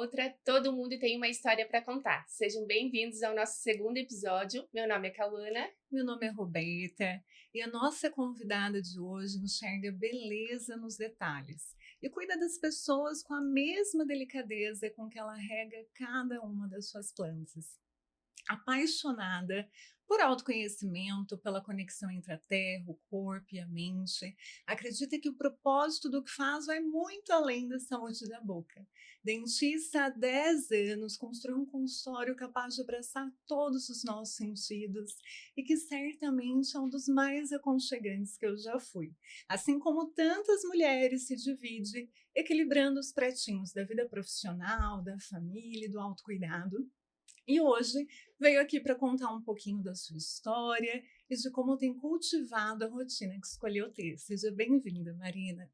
outra, todo mundo tem uma história para contar. Sejam bem-vindos ao nosso segundo episódio. Meu nome é Cauana. Meu nome é Roberta e a nossa convidada de hoje enxerga beleza nos detalhes e cuida das pessoas com a mesma delicadeza com que ela rega cada uma das suas plantas. Apaixonada por autoconhecimento, pela conexão entre a terra, o corpo e a mente, acredita que o propósito do que faz vai muito além da saúde da boca. Dentista há 10 anos, construiu um consultório capaz de abraçar todos os nossos sentidos e que certamente é um dos mais aconchegantes que eu já fui. Assim como tantas mulheres se divide, equilibrando os pratinhos da vida profissional, da família e do autocuidado. E hoje veio aqui para contar um pouquinho da sua história e de como tem cultivado a rotina que escolheu ter. Seja bem-vinda, Marina.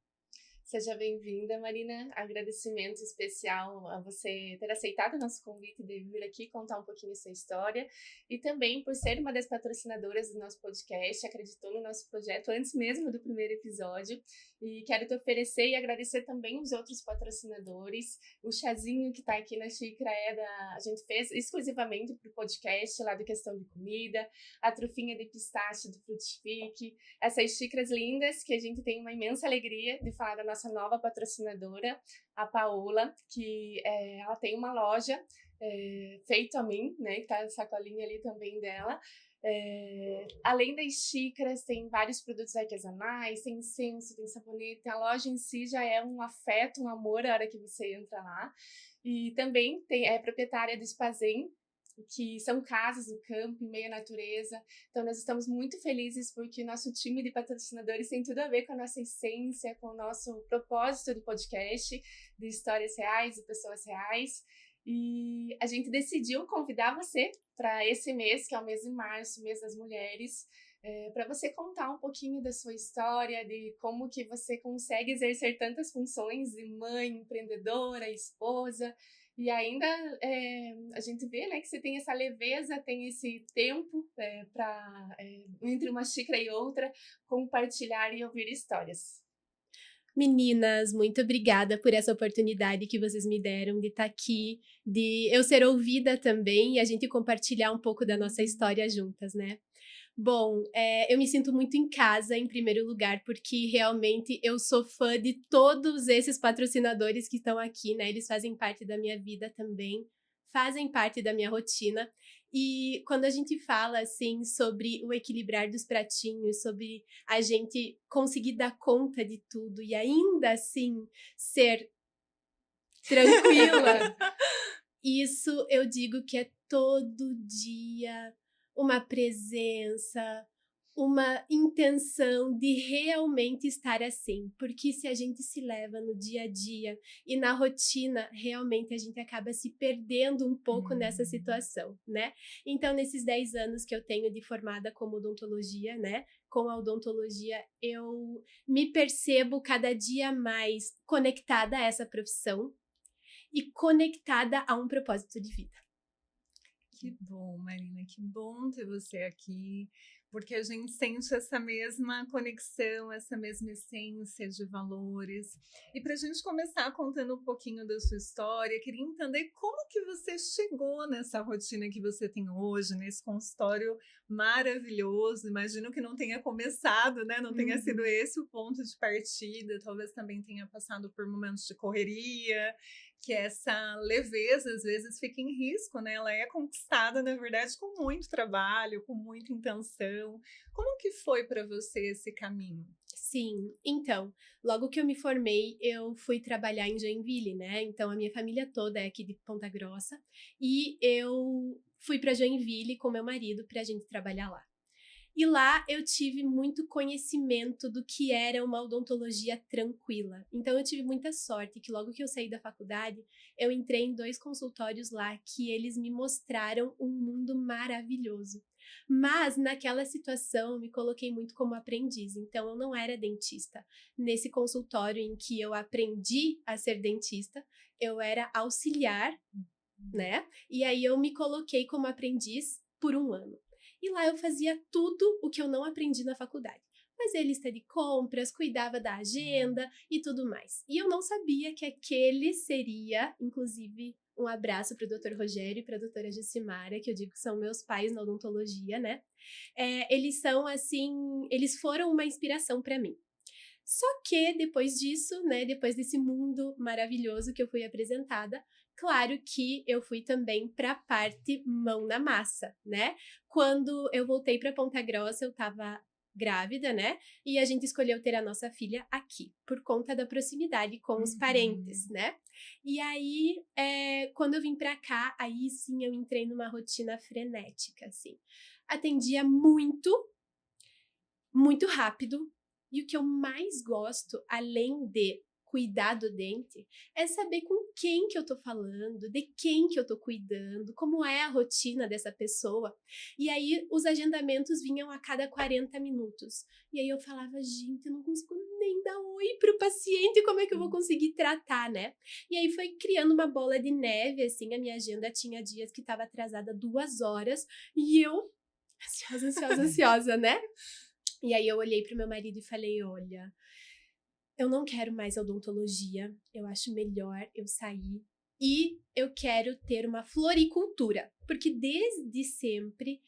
Seja bem-vinda, Marina. Agradecimento especial a você ter aceitado o nosso convite de vir aqui contar um pouquinho a sua história e também por ser uma das patrocinadoras do nosso podcast, acreditou no nosso projeto antes mesmo do primeiro episódio. E quero te oferecer e agradecer também os outros patrocinadores. O chazinho que está aqui na xícara a gente fez exclusivamente para o podcast lá de questão de comida, a trufinha de pistache do Frutifique, essas xícaras lindas que a gente tem uma imensa alegria de falar da nossa nova patrocinadora, a Paola, que ela tem uma loja feito a mim, né? Que tá a sacolinha ali também dela. Além das xícaras, tem vários produtos artesanais, tem incenso, tem sabonete. A loja em si já é um afeto, um amor a hora que você entra lá. E também é proprietária do Spazem, que são casas do campo, em meio à natureza. Então, nós estamos muito felizes porque nosso time de patrocinadores tem tudo a ver com a nossa essência, com o nosso propósito do podcast, de histórias reais e pessoas reais. E a gente decidiu convidar você para esse mês, que é o mês de março, mês das mulheres, para você contar um pouquinho da sua história, de como que você consegue exercer tantas funções de mãe, empreendedora, esposa, e ainda a gente vê, né, que você tem essa leveza, tem esse tempo para, entre uma xícara e outra, compartilhar e ouvir histórias. Meninas, muito obrigada por essa oportunidade que vocês me deram de estar aqui, de eu ser ouvida também e a gente compartilhar um pouco da nossa história juntas, né? Bom, eu me sinto muito em casa, em primeiro lugar, porque realmente eu sou fã de todos esses patrocinadores que estão aqui, né? Eles fazem parte da minha vida também, fazem parte da minha rotina. E quando a gente fala, assim, sobre o equilibrar dos pratinhos, sobre a gente conseguir dar conta de tudo e ainda assim ser tranquila, isso eu digo que é todo dia uma presença, uma intenção de realmente estar assim, porque se a gente se leva no dia a dia e na rotina, realmente a gente acaba se perdendo um pouco nessa situação, né? Então, nesses 10 anos que eu tenho de formada como odontologia, né? Com a odontologia, eu me percebo cada dia mais conectada a essa profissão e conectada a um propósito de vida. Que bom, Marina, que bom ter você aqui, porque a gente sente essa mesma conexão, essa mesma essência de valores. E para a gente começar contando um pouquinho da sua história, queria entender como que você chegou nessa rotina que você tem hoje, nesse consultório maravilhoso. Imagino que não tenha começado, né? Não tenha sido esse o ponto de partida, talvez também tenha passado por momentos de correria, que essa leveza às vezes fica em risco, né? Ela é conquistada, na verdade, com muito trabalho, com muita intenção. Como que foi para você esse caminho? Sim, então, logo que eu me formei, eu fui trabalhar em Joinville, né? Então, a minha família toda é aqui de Ponta Grossa e eu fui para Joinville com meu marido para a gente trabalhar lá. E lá eu tive muito conhecimento do que era uma odontologia tranquila. Então eu tive muita sorte que logo que eu saí da faculdade, eu entrei em 2 consultórios lá que eles me mostraram um mundo maravilhoso. Mas naquela situação eu me coloquei muito como aprendiz, então eu não era dentista. Nesse consultório em que eu aprendi a ser dentista, eu era auxiliar, né? E aí eu me coloquei como aprendiz por 1 ano. E lá eu fazia tudo o que eu não aprendi na faculdade. fazia lista de compras, cuidava da agenda e tudo mais. E eu não sabia que aquele seria, inclusive, um abraço para o Dr. Rogério e para a doutora Gessimara, que eu digo que são meus pais na odontologia, né? Eles são, assim, eles foram uma inspiração para mim. Só que depois disso, né, depois desse mundo maravilhoso que eu fui apresentada, claro que eu fui também para a parte mão na massa, né? Quando eu voltei para Ponta Grossa, eu estava grávida, né? E a gente escolheu ter a nossa filha aqui, por conta da proximidade com os parentes, né? E aí, quando eu vim para cá, aí sim eu entrei numa rotina frenética, assim. Atendia muito, muito rápido. E o que eu mais gosto, além de cuidar do dente, é saber com quem que eu tô falando, de quem que eu tô cuidando, como é a rotina dessa pessoa. E aí os agendamentos vinham a cada 40 minutos. E aí eu falava, gente, eu não consigo nem dar oi pro paciente, como é que eu vou conseguir tratar, né? E aí foi criando uma bola de neve, assim, a minha agenda tinha dias que estava atrasada 2 horas, e eu, ansiosa, né? E aí eu olhei pro meu marido e falei, olha, eu não quero mais odontologia, eu acho melhor eu sair e eu quero ter uma floricultura, porque desde sempre,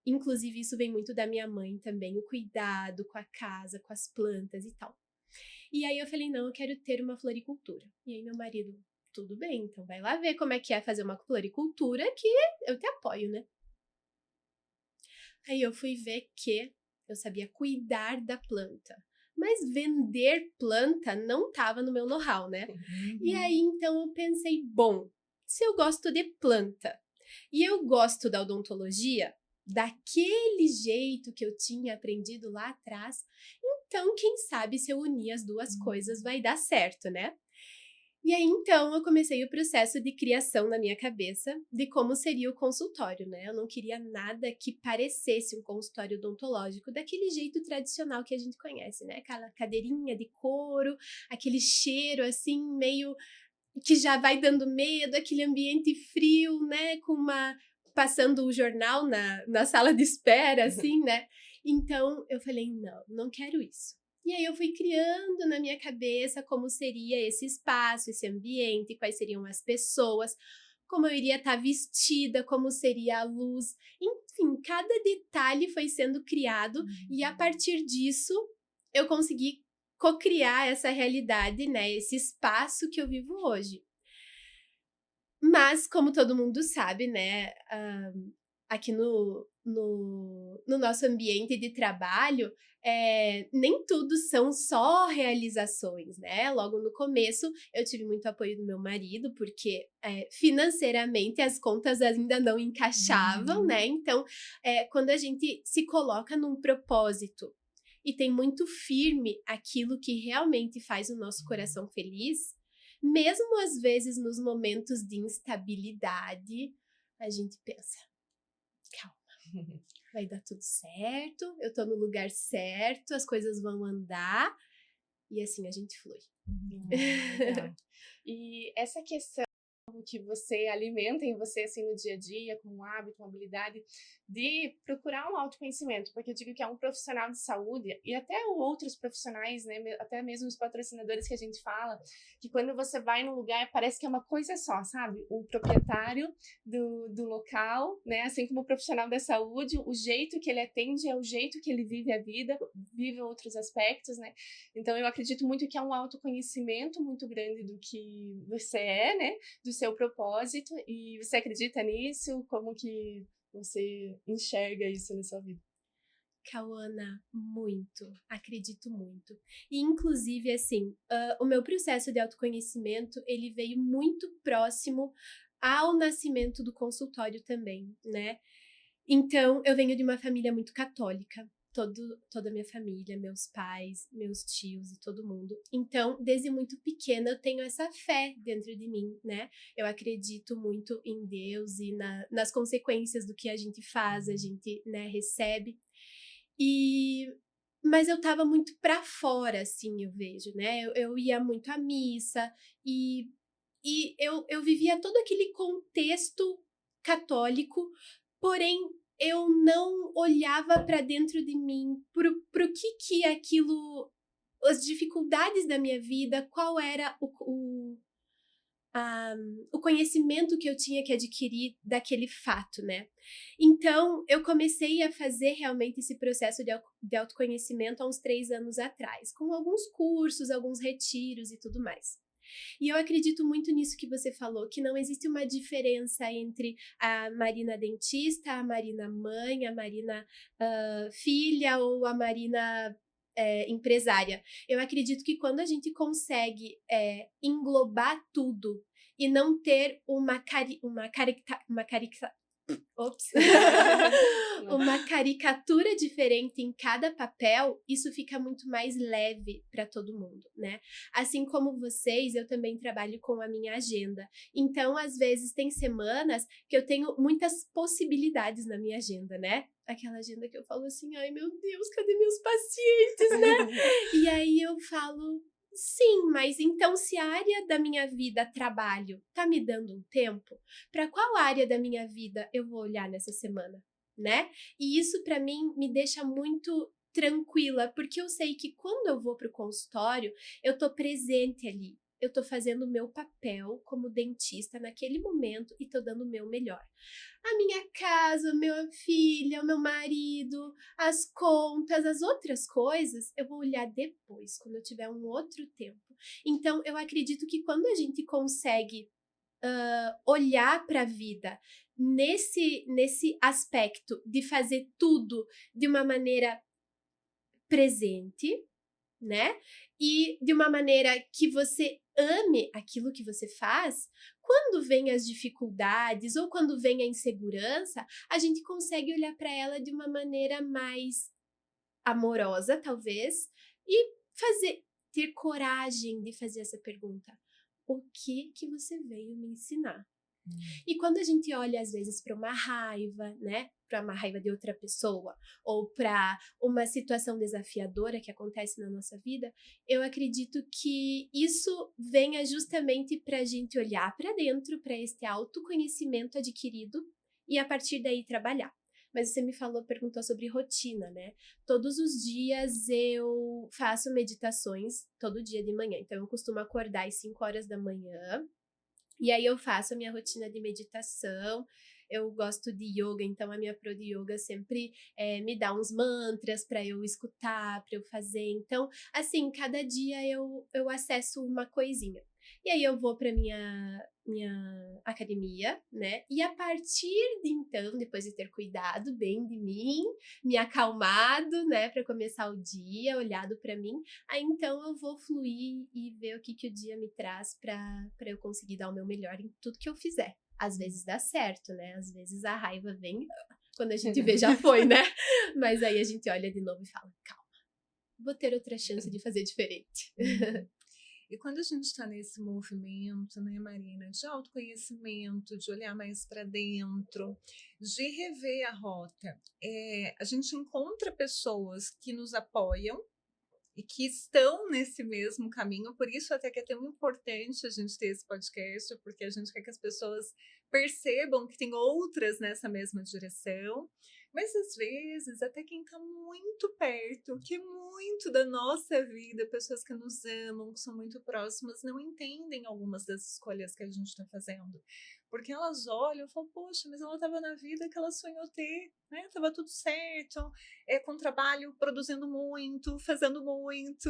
inclusive isso vem muito da minha mãe também, o cuidado com a casa, com as plantas e tal. E aí eu falei, não, eu quero ter uma floricultura. E aí meu marido, tudo bem, então vai lá ver como é que é fazer uma floricultura que eu te apoio, né? Aí eu fui ver que eu sabia cuidar da planta, mas vender planta não estava no meu know-how, né? E aí, então, eu pensei, bom, se eu gosto de planta e eu gosto da odontologia, daquele jeito que eu tinha aprendido lá atrás, então, quem sabe se eu unir as duas coisas vai dar certo, né? E aí, então, eu comecei o processo de criação na minha cabeça de como seria o consultório, né? Eu não queria nada que parecesse um consultório odontológico daquele jeito tradicional que a gente conhece, né? Aquela cadeirinha de couro, aquele cheiro, assim, meio que já vai dando medo, aquele ambiente frio, né? Passando o jornal na sala de espera, assim, né? Então, eu falei, não quero isso. E aí eu fui criando na minha cabeça como seria esse espaço, esse ambiente, quais seriam as pessoas, como eu iria estar vestida, como seria a luz. Enfim, cada detalhe foi sendo criado e a partir disso eu consegui cocriar essa realidade, né? Esse espaço que eu vivo hoje. Mas, como todo mundo sabe, né? Aqui no nosso ambiente de trabalho, nem tudo são só realizações, né? Logo no começo, eu tive muito apoio do meu marido, porque financeiramente as contas ainda não encaixavam, né? Então, quando a gente se coloca num propósito e tem muito firme aquilo que realmente faz o nosso coração feliz, mesmo às vezes nos momentos de instabilidade, a gente pensa, calma, vai dar tudo certo, eu tô no lugar certo, as coisas vão andar, e assim a gente flui. Legal. E essa questão que você alimenta em você, assim, no dia a dia, com um hábito, uma habilidade de procurar um autoconhecimento, porque eu digo que é um profissional de saúde, e até outros profissionais, né, até mesmo os patrocinadores que a gente fala, que quando você vai num lugar, parece que é uma coisa só, sabe? O proprietário do local, né, assim como o profissional da saúde, o jeito que ele atende é o jeito que ele vive a vida, vive outros aspectos, né? Então, eu acredito muito que é um autoconhecimento muito grande do que você é, né? Do seu propósito. E você acredita nisso? Como que você enxerga isso na sua vida? Cauana, muito, acredito muito. E, inclusive, assim, o meu processo de autoconhecimento, ele veio muito próximo ao nascimento do consultório também, né? Então, eu venho de uma família muito católica, toda a minha família, meus pais, meus tios e todo mundo. Então, desde muito pequena, eu tenho essa fé dentro de mim, né? Eu acredito muito em Deus e nas consequências do que a gente faz, a gente, né, recebe. Mas eu tava muito pra fora, assim, eu vejo, né? Eu ia muito à missa e eu vivia todo aquele contexto católico, porém eu não olhava para dentro de mim, pro que aquilo, as dificuldades da minha vida, qual era o conhecimento que eu tinha que adquirir daquele fato, né? Então, eu comecei a fazer realmente esse processo de autoconhecimento há uns 3 anos atrás, com alguns cursos, alguns retiros e tudo mais. E eu acredito muito nisso que você falou, que não existe uma diferença entre a Marina dentista, a Marina mãe, a Marina filha ou a Marina empresária. Eu acredito que quando a gente consegue englobar tudo e não ter Ops. uma caricatura diferente em cada papel, isso fica muito mais leve para todo mundo, né? Assim como vocês, eu também trabalho com a minha agenda. Então, às vezes, tem semanas que eu tenho muitas possibilidades na minha agenda, né? Aquela agenda que eu falo assim, ai meu Deus, cadê meus pacientes, né? E aí eu falo, sim, mas então se a área da minha vida, trabalho, tá me dando um tempo, para qual área da minha vida eu vou olhar nessa semana, né? E isso para mim me deixa muito tranquila, porque eu sei que quando eu vou pro consultório, eu tô presente ali. Eu tô fazendo o meu papel como dentista naquele momento e tô dando o meu melhor. A minha casa, minha filha, o meu marido, as contas, as outras coisas, eu vou olhar depois, quando eu tiver um outro tempo. Então, eu acredito que quando a gente consegue olhar para a vida nesse aspecto de fazer tudo de uma maneira presente, né? E de uma maneira que você ame aquilo que você faz, quando vem as dificuldades ou quando vem a insegurança, a gente consegue olhar para ela de uma maneira mais amorosa, talvez, e ter coragem de fazer essa pergunta. O que você veio me ensinar? E quando a gente olha, às vezes, para uma raiva, né? Para uma raiva de outra pessoa, ou para uma situação desafiadora que acontece na nossa vida, eu acredito que isso venha justamente para a gente olhar para dentro, para este autoconhecimento adquirido e a partir daí trabalhar. Mas você perguntou sobre rotina, né? Todos os dias eu faço meditações, todo dia de manhã. Então, eu costumo acordar às 5 horas da manhã, e aí eu faço a minha rotina de meditação. Eu gosto de yoga, então a minha pro de yoga sempre me dá uns mantras para eu escutar, para eu fazer. Então, assim, cada dia eu acesso uma coisinha. E aí eu vou para minha academia, né? E a partir de então, depois de ter cuidado bem de mim, me acalmado, né, para começar o dia, olhado para mim, aí então eu vou fluir e ver o que o dia me traz para eu conseguir dar o meu melhor em tudo que eu fizer. Às vezes dá certo, né? Às vezes a raiva vem, quando a gente vê já foi, né? Mas aí a gente olha de novo e fala, calma, vou ter outra chance de fazer diferente. E quando a gente está nesse movimento, né, Marina, de autoconhecimento, de olhar mais para dentro, de rever a rota, a gente encontra pessoas que nos apoiam e que estão nesse mesmo caminho, por isso até que é tão importante a gente ter esse podcast, porque a gente quer que as pessoas percebam que tem outras nessa mesma direção, mas às vezes até quem está muito perto, que é muito da nossa vida, pessoas que nos amam, que são muito próximas, não entendem algumas das escolhas que a gente está fazendo. Porque elas olham e falam, poxa, mas ela estava na vida que ela sonhou ter, né? Tava tudo certo, com trabalho, produzindo muito, fazendo muito.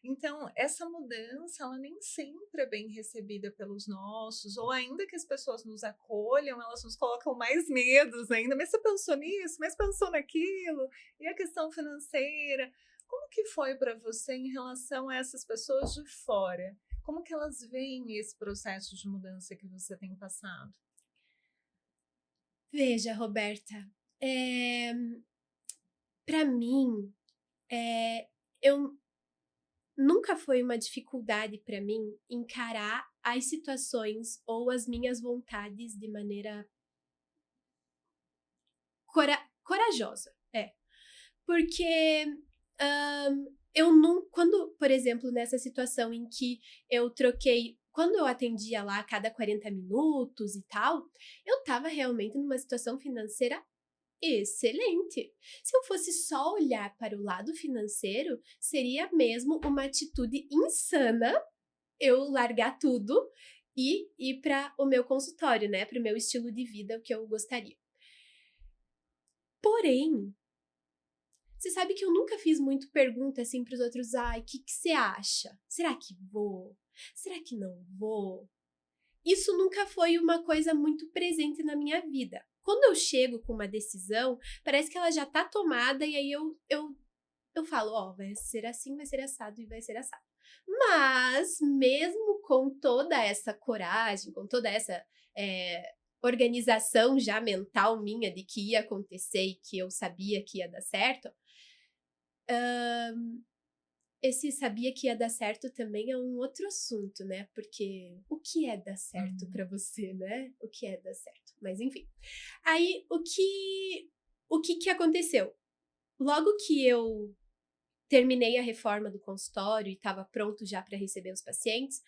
Então, essa mudança, ela nem sempre é bem recebida pelos nossos, ou ainda que as pessoas nos acolham, elas nos colocam mais medos ainda. Mas você pensou nisso? Mas pensou naquilo? E a questão financeira? Como que foi para você em relação a essas pessoas de fora? Como que elas veem esse processo de mudança que você tem passado? Veja, Roberta, para mim, eu nunca foi uma dificuldade para mim encarar as situações ou as minhas vontades de maneira corajosa. Porque eu não, quando, por exemplo, nessa situação em que eu troquei, quando eu atendia lá a cada 40 minutos e tal, eu estava realmente numa situação financeira excelente. Se eu fosse só olhar para o lado financeiro, seria mesmo uma atitude insana eu largar tudo e ir para o meu consultório, né? Para o meu estilo de vida, o que eu gostaria. Porém, você sabe que eu nunca fiz muito pergunta assim para os outros. Ai, o que você acha? Será que vou? Será que não vou? Isso nunca foi uma coisa muito presente na minha vida. Quando eu chego com uma decisão, parece que ela já tá tomada e aí eu falo, ó, vai ser assim, vai ser assado e vai ser assado. Mas, mesmo com toda essa coragem, com toda essa organização já mental minha de que ia acontecer e que eu sabia que ia dar certo, esse sabia que ia dar certo também é um outro assunto, né? Porque o que é dar certo pra você, né? O que é dar certo? Mas enfim. Aí, o que aconteceu? Logo que eu terminei a reforma do consultório e estava pronto já para receber os pacientes,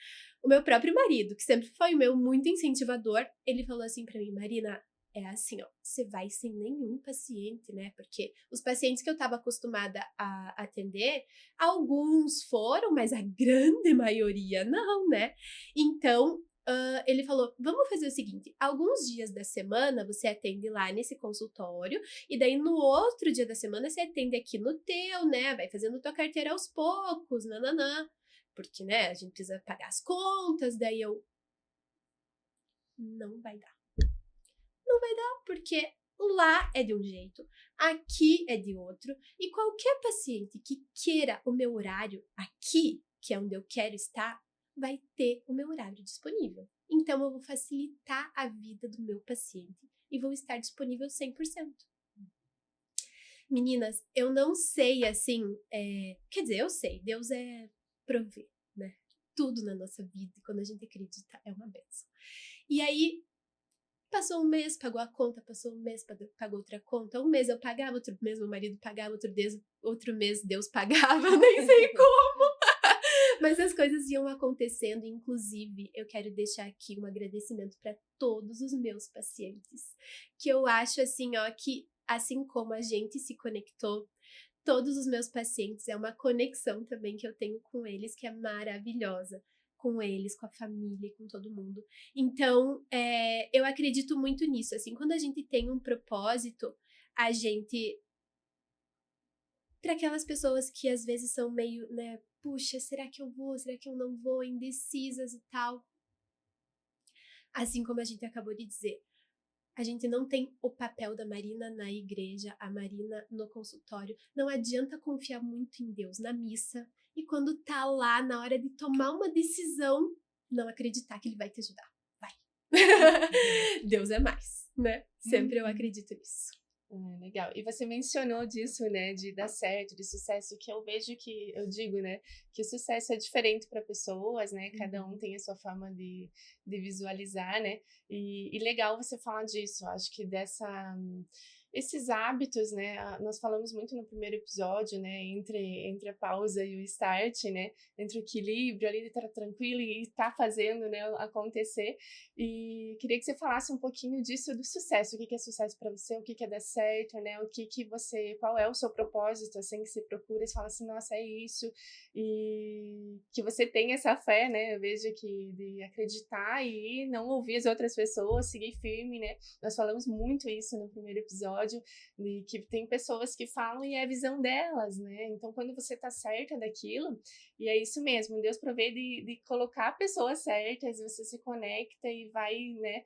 o meu próprio marido, que sempre foi o meu muito incentivador, ele falou assim para mim, Marina, é assim, ó, você vai sem nenhum paciente, né? Porque os pacientes que eu estava acostumada a atender, alguns foram, mas a grande maioria não, né? Então, ele falou, vamos fazer o seguinte, alguns dias da semana você atende lá nesse consultório, e daí no outro dia da semana você atende aqui no teu, né? Vai fazendo tua carteira aos poucos, nananã. Porque, né, a gente precisa pagar as contas, daí eu... Não vai dar. Não vai dar, porque lá é de um jeito, aqui é de outro, e qualquer paciente que queira o meu horário aqui, que é onde eu quero estar, vai ter o meu horário disponível. Então, eu vou facilitar a vida do meu paciente e vou estar disponível 100%. Meninas, eu não sei, assim, quer dizer, eu sei, Deus é prover, né? Tudo na nossa vida, quando a gente acredita, é uma bênção. E aí, passou um mês, pagou a conta, passou um mês, pagou outra conta. Um mês eu pagava, outro mês meu marido pagava, outro mês Deus pagava, nem sei como. Mas as coisas iam acontecendo, inclusive eu quero deixar aqui um agradecimento para todos os meus pacientes, que eu acho assim, ó, que assim como a gente se conectou, todos os meus pacientes é uma conexão também que eu tenho com eles, que é maravilhosa. Com eles, com a família, com todo mundo. Então, eu acredito muito nisso. Assim, quando a gente tem um propósito, a gente... Para aquelas pessoas que às vezes são meio, né? Puxa, será que eu vou? Será que eu não vou? Indecisas e tal. Assim como a gente acabou de dizer, a gente não tem o papel da Marina na igreja, a Marina no consultório. Não adianta confiar muito em Deus na missa e quando tá lá na hora de tomar uma decisão, não acreditar que ele vai te ajudar. Vai. Deus é mais, né? Sempre eu acredito nisso. Legal. E você mencionou disso, né, de dar certo, de sucesso, que eu vejo que, eu digo, né, que o sucesso é diferente para pessoas, né, cada um tem a sua forma de visualizar, né, e legal você falar disso, acho que esses hábitos, né, nós falamos muito no primeiro episódio, né, entre a pausa e o start, né, entre o equilíbrio ali de estar tranquilo e estar fazendo, né, acontecer, e queria que você falasse um pouquinho disso, do sucesso, o que é sucesso para você, o que é dar certo, né, qual é o seu propósito, assim, que você procura e fala assim, nossa, é isso, e que você tem essa fé, né, eu vejo que de acreditar e não ouvir as outras pessoas, seguir firme, né, nós falamos muito isso no primeiro episódio, de que tem pessoas que falam e é a visão delas, né? Então, quando você tá certa daquilo, e é isso mesmo, Deus provê de colocar pessoas certas, você se conecta e vai, né?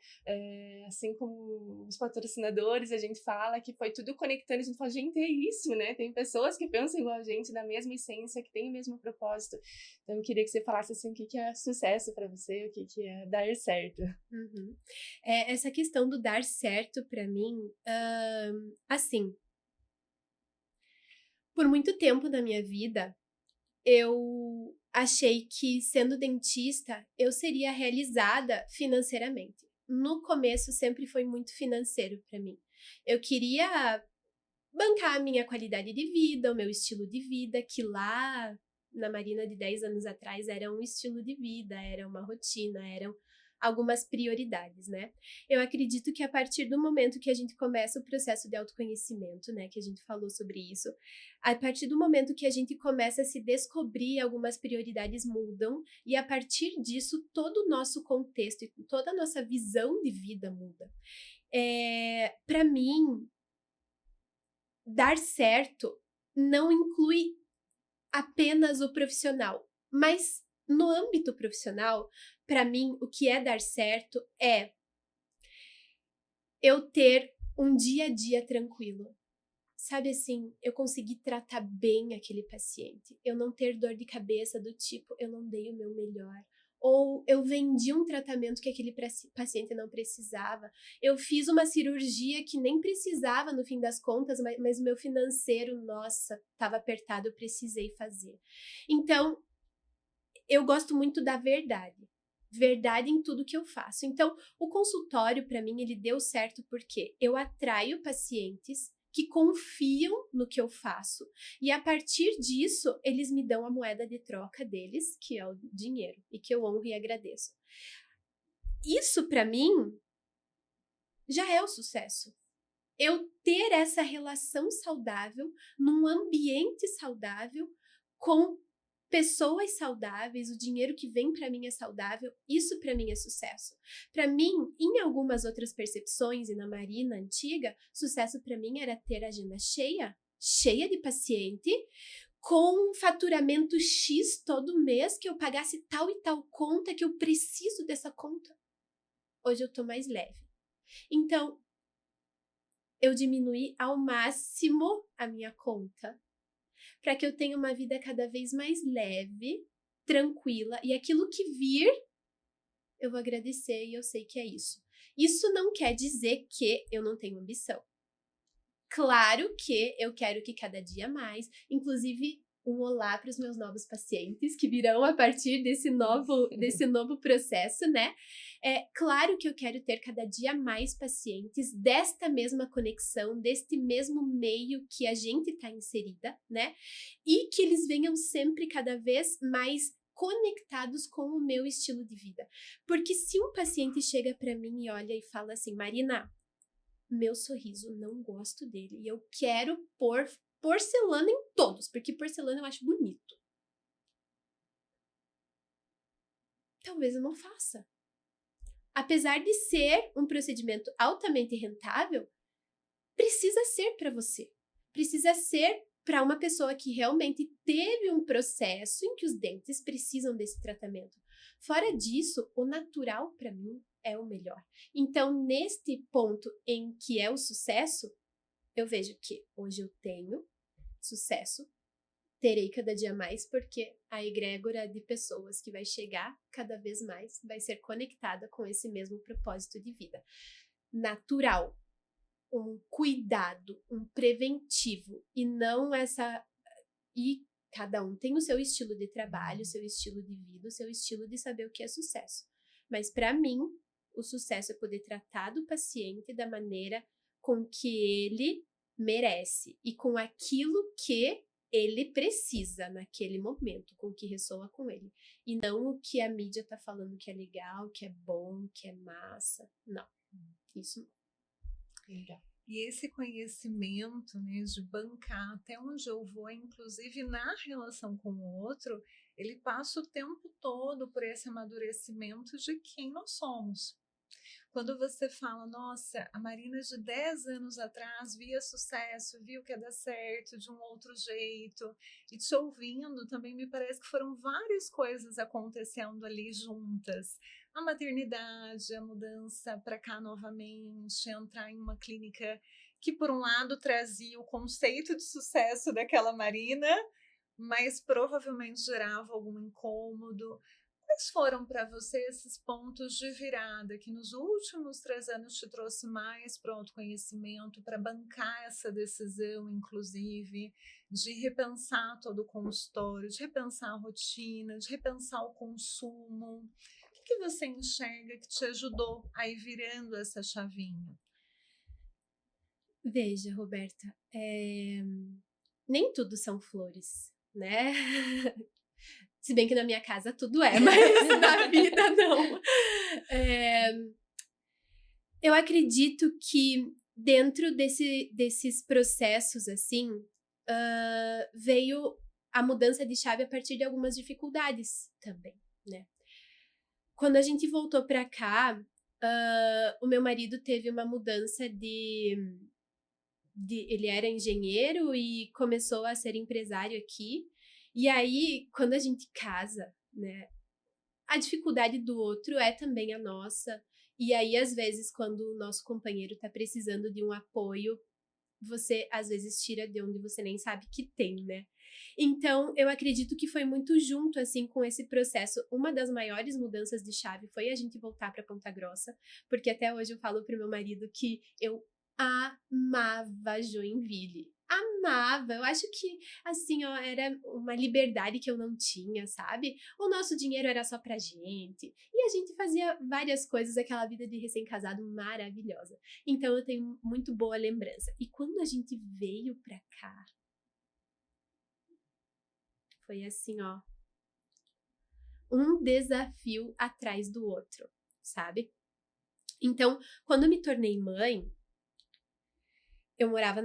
Assim como os patrocinadores, a gente fala que foi tudo conectando, a gente fala, gente, é isso, né? Tem pessoas que pensam igual a gente, da mesma essência, que tem o mesmo propósito. Então, eu queria que você falasse assim, o que é sucesso para você, o que é dar certo. Uhum. Essa questão do dar certo para mim, assim, por muito tempo na minha vida, eu achei que sendo dentista eu seria realizada financeiramente. No começo sempre foi muito financeiro para mim. Eu queria bancar a minha qualidade de vida, o meu estilo de vida, que lá na Marina de 10 anos atrás era um estilo de vida, era uma rotina, algumas prioridades, né? Eu acredito que a partir do momento que a gente começa o processo de autoconhecimento, né, que a gente falou sobre isso, a partir do momento que a gente começa a se descobrir, algumas prioridades mudam, e a partir disso, todo o nosso contexto e toda a nossa visão de vida muda. Para mim, dar certo não inclui apenas o profissional, mas no âmbito profissional, para mim, o que é dar certo é eu ter um dia a dia tranquilo. Sabe assim, eu consegui tratar bem aquele paciente, eu não ter dor de cabeça do tipo, eu não dei o meu melhor, ou eu vendi um tratamento que aquele paciente não precisava, eu fiz uma cirurgia que nem precisava no fim das contas, mas o meu financeiro, nossa, estava apertado, eu precisei fazer. Então, eu gosto muito da verdade. Verdade em tudo que eu faço. Então, o consultório, para mim, ele deu certo porque eu atraio pacientes que confiam no que eu faço. E a partir disso, eles me dão a moeda de troca deles, que é o dinheiro, e que eu honro e agradeço. Isso, para mim, já é o sucesso. Eu ter essa relação saudável, num ambiente saudável, com pessoas saudáveis, o dinheiro que vem para mim é saudável, isso para mim é sucesso. Para mim, em algumas outras percepções e na Marina antiga, sucesso para mim era ter a agenda cheia de paciente, com um faturamento X todo mês, que eu pagasse tal e tal conta, que eu preciso dessa conta. Hoje eu tô mais leve. Então, eu diminuí ao máximo a minha conta, para que eu tenha uma vida cada vez mais leve, tranquila, e aquilo que vir, eu vou agradecer e eu sei que é isso. Isso não quer dizer que eu não tenho ambição. Claro que eu quero que cada dia mais, inclusive um olá para os meus novos pacientes que virão a partir desse novo processo, né? É claro que eu quero ter cada dia mais pacientes desta mesma conexão, deste mesmo meio que a gente está inserida, né? E que eles venham sempre cada vez mais conectados com o meu estilo de vida. Porque se um paciente chega para mim e olha e fala assim, Marina, meu sorriso, não gosto dele, e eu quero pôr porcelana em todos, porque porcelana eu acho bonito. Talvez eu não faça. Apesar de ser um procedimento altamente rentável, precisa ser para você. Precisa ser para uma pessoa que realmente teve um processo em que os dentes precisam desse tratamento. Fora disso, o natural para mim é o melhor. Então, neste ponto em que é o sucesso, eu vejo que hoje eu tenho sucesso, terei cada dia mais, porque a egrégora de pessoas que vai chegar cada vez mais vai ser conectada com esse mesmo propósito de vida. Natural, um cuidado, um preventivo, e não essa... E cada um tem o seu estilo de trabalho, o seu estilo de vida, o seu estilo de saber o que é sucesso. Mas para mim, o sucesso é poder tratar do paciente da maneira com que ele merece e com aquilo que ele precisa naquele momento, com o que ressoa com ele. E não o que a mídia tá falando que é legal, que é bom, que é massa. Não, isso não. Legal. E esse conhecimento, né, de bancar até onde eu vou, inclusive na relação com o outro, ele passa o tempo todo por esse amadurecimento de quem nós somos. Quando você fala, nossa, a Marina de 10 anos atrás via sucesso, viu que ia dar certo de um outro jeito, e te ouvindo também me parece que foram várias coisas acontecendo ali juntas. A maternidade, a mudança para cá novamente, entrar em uma clínica que por um lado trazia o conceito de sucesso daquela Marina, mas provavelmente gerava algum incômodo. Quais foram para você esses pontos de virada que nos últimos 3 anos te trouxe mais para o autoconhecimento, para bancar essa decisão, inclusive, de repensar todo o consultório, de repensar a rotina, de repensar o consumo? O que você enxerga que te ajudou a ir virando essa chavinha? Veja, Roberta, nem tudo são flores, né? Se bem que na minha casa tudo é, mas na vida não. Eu acredito que dentro desses processos, assim, veio a mudança de chave a partir de algumas dificuldades também, né? Quando a gente voltou pra cá, o meu marido teve uma mudança ele era engenheiro e começou a ser empresário aqui. E aí, quando a gente casa, né, a dificuldade do outro é também a nossa. E aí, às vezes, quando o nosso companheiro tá precisando de um apoio, você, às vezes, tira de onde você nem sabe que tem, né? Então, eu acredito que foi muito junto, assim, com esse processo. Uma das maiores mudanças de chave foi a gente voltar para Ponta Grossa, porque até hoje eu falo pro meu marido que eu amava Joinville. Amava, eu acho que, assim, ó, era uma liberdade que eu não tinha, sabe? O nosso dinheiro era só pra gente, e a gente fazia várias coisas, aquela vida de recém-casado maravilhosa. Então eu tenho muito boa lembrança. E quando a gente veio pra cá, foi assim, ó, um desafio atrás do outro, sabe? Então, quando eu me tornei mãe, eu morava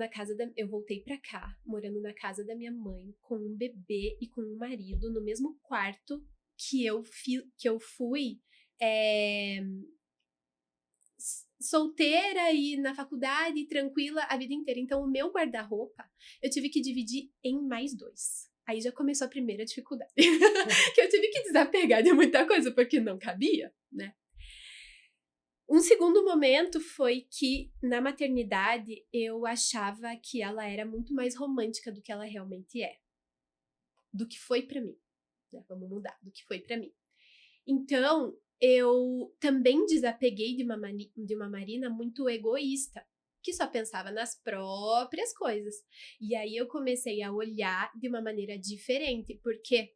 eu voltei pra cá, morando na casa da minha mãe, com um bebê e com um marido, no mesmo quarto que eu fui solteira e na faculdade, tranquila a vida inteira. Então, o meu guarda-roupa, eu tive que dividir em mais 2. Aí já começou a primeira dificuldade. Que eu tive que desapegar de muita coisa, porque não cabia, né? Um segundo momento foi que, na maternidade, eu achava que ela era muito mais romântica do que ela realmente é. Do que foi pra mim. Né? Vamos mudar, do que foi pra mim. Então, eu também desapeguei de uma Marina muito egoísta, que só pensava nas próprias coisas. E aí eu comecei a olhar de uma maneira diferente, porque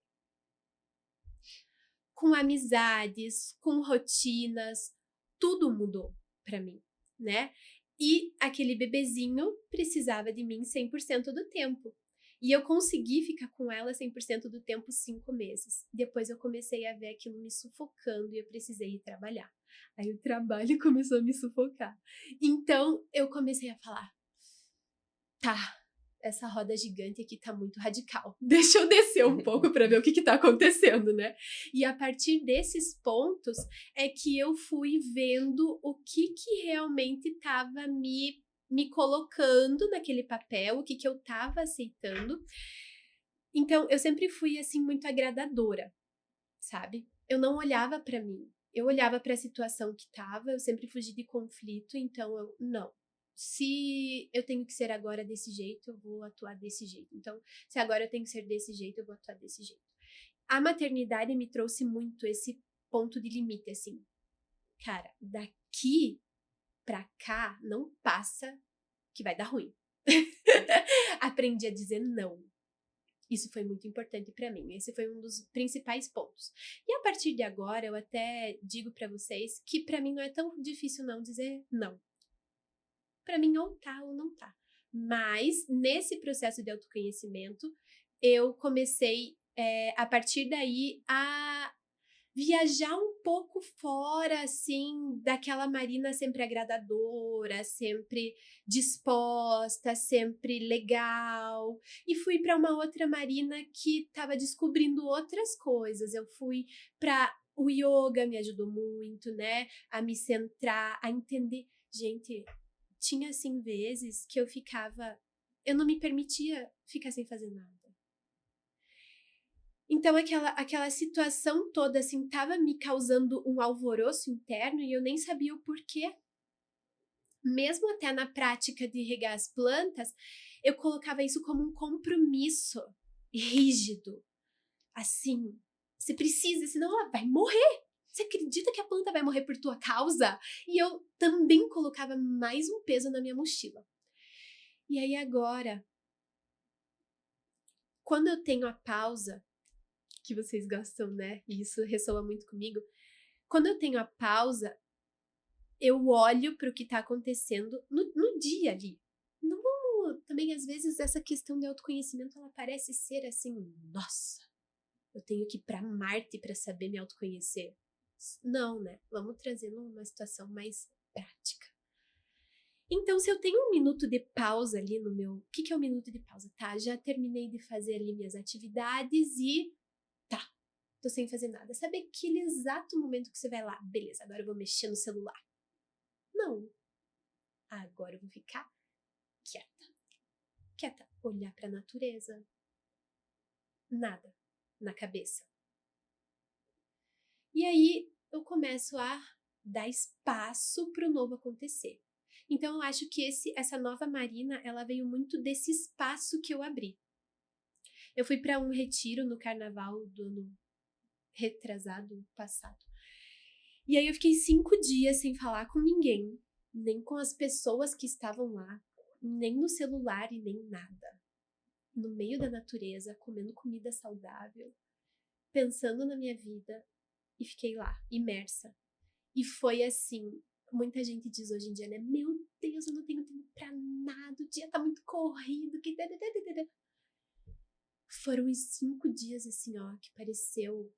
com amizades, com rotinas, tudo mudou pra mim, né? E aquele bebezinho precisava de mim 100% do tempo. E eu consegui ficar com ela 100% do tempo 5 meses. Depois eu comecei a ver aquilo me sufocando e eu precisei ir trabalhar. Aí o trabalho começou a me sufocar. Então eu comecei a falar, tá, essa roda gigante aqui tá muito radical. Deixa eu descer um pouco para ver o que tá acontecendo, né? E a partir desses pontos é que eu fui vendo o que realmente tava me colocando naquele papel, o que eu tava aceitando. Então, eu sempre fui, assim, muito agradadora, sabe? Eu não olhava para mim. Eu olhava para a situação que tava, eu sempre fugi de conflito, então não. Se eu tenho que ser agora desse jeito, eu vou atuar desse jeito. Então, se agora eu tenho que ser desse jeito, eu vou atuar desse jeito. A maternidade me trouxe muito esse ponto de limite, assim. Cara, daqui pra cá, não passa que vai dar ruim. Aprendi a dizer não. Isso foi muito importante pra mim. Esse foi um dos principais pontos. E a partir de agora, eu até digo pra vocês que pra mim não é tão difícil não dizer não. Pra mim, ou tá ou não tá. Mas, nesse processo de autoconhecimento, eu comecei, a partir daí, a viajar um pouco fora, assim, daquela Marina sempre agradadora, sempre disposta, sempre legal. E fui para uma outra Marina que estava descobrindo outras coisas. Eu fui para o yoga, me ajudou muito, né? A me centrar, a entender. Gente, tinha, assim, vezes que eu não me permitia ficar sem fazer nada. Então, aquela situação toda, assim, tava me causando um alvoroço interno e eu nem sabia o porquê. Mesmo até na prática de regar as plantas, eu colocava isso como um compromisso rígido. Assim, você precisa, senão ela vai morrer. Você acredita que a planta vai morrer por tua causa? E eu também colocava mais um peso na minha mochila. E aí agora, quando eu tenho a pausa, que vocês gostam, né? E isso ressoa muito comigo. Quando eu tenho a pausa, eu olho para o que está acontecendo no dia ali. Não vamos, também às vezes essa questão de autoconhecimento, ela parece ser assim, nossa, eu tenho que ir para Marte para saber me autoconhecer. Não, né? Vamos trazer numa situação mais prática. Então, se eu tenho um minuto de pausa ali no meu... O que é um minuto de pausa? Tá, já terminei de fazer ali minhas atividades e... Tá, tô sem fazer nada. Sabe aquele exato momento que você vai lá? Beleza, agora eu vou mexer no celular. Não. Agora eu vou ficar quieta. Quieta. Olhar pra natureza. Nada na cabeça. E aí, eu começo a dar espaço pro novo acontecer. Então, eu acho que essa nova Marina, ela veio muito desse espaço que eu abri. Eu fui para um retiro no carnaval do ano retrasado, passado. E aí eu fiquei 5 dias sem falar com ninguém, nem com as pessoas que estavam lá, nem no celular e nem nada. No meio da natureza, comendo comida saudável, pensando na minha vida, e fiquei lá, imersa. E foi assim, muita gente diz hoje em dia, né? Meu Deus, eu não tenho tempo pra nada, o dia tá muito corrido, que... Foram os 5 dias assim, ó, que pareceu,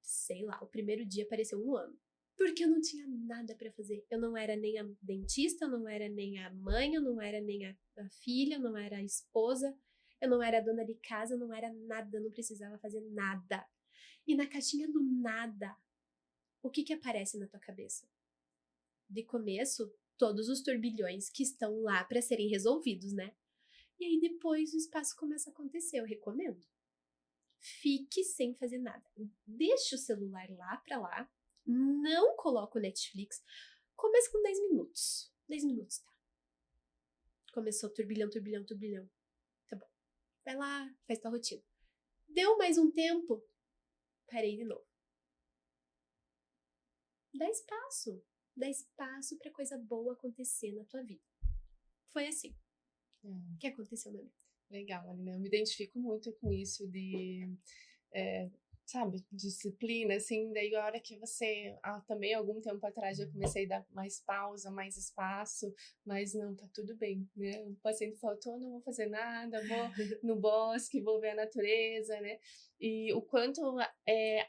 sei lá, o primeiro dia pareceu um ano. Porque eu não tinha nada pra fazer. Eu não era nem a dentista, eu não era nem a mãe, eu não era nem a filha, eu não era a esposa, eu não era a dona de casa, eu não era nada, eu não precisava fazer nada. E na caixinha do nada, o que aparece na tua cabeça? De começo, todos os turbilhões que estão lá para serem resolvidos, né? E aí depois o espaço começa a acontecer, eu recomendo. Fique sem fazer nada. Deixa o celular lá pra lá, não coloca o Netflix, começa com 10 minutos. 10 minutos, tá? Começou turbilhão, turbilhão, turbilhão. Tá bom. Vai lá, faz tua rotina. Deu mais um tempo, parei de novo. Dá espaço. Dá espaço pra coisa boa acontecer na tua vida. Foi assim. O que aconteceu na minha vida? Legal, Marina. Eu me identifico muito com isso de, sabe, disciplina, assim. Daí, a hora que você... também, algum tempo atrás, eu comecei a dar mais pausa, mais espaço, mas não, tá tudo bem, né? O paciente faltou, não vou fazer nada, vou no bosque, vou ver a natureza, né? E o quanto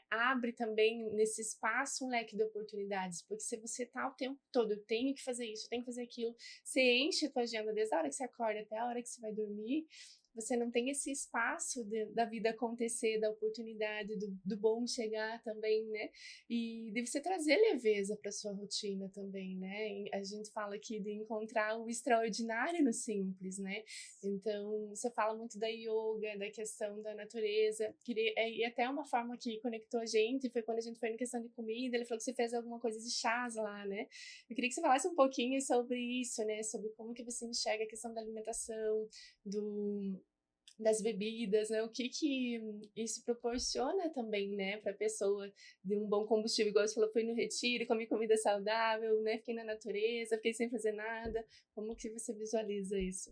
abre também nesse espaço um leque de oportunidades, porque se você tá o tempo todo, eu tenho que fazer isso, eu tenho que fazer aquilo, você enche a tua agenda desde a hora que você acorda até a hora que você vai dormir, você não tem esse espaço da vida acontecer, da oportunidade, do bom chegar também, né? E de você trazer leveza para sua rotina também, né? E a gente fala aqui de encontrar o extraordinário no simples, né? Então, você fala muito da yoga, da questão da natureza, e até uma forma que conectou a gente foi quando a gente foi na questão de comida, ele falou que você fez alguma coisa de chás lá, né? Eu queria que você falasse um pouquinho sobre isso, né? Sobre como que você enxerga a questão da alimentação, das bebidas, né? O que isso proporciona também, né, para a pessoa, de um bom combustível, igual você falou, fui no retiro, comi comida saudável, né, fiquei na natureza, fiquei sem fazer nada. Como que você visualiza isso?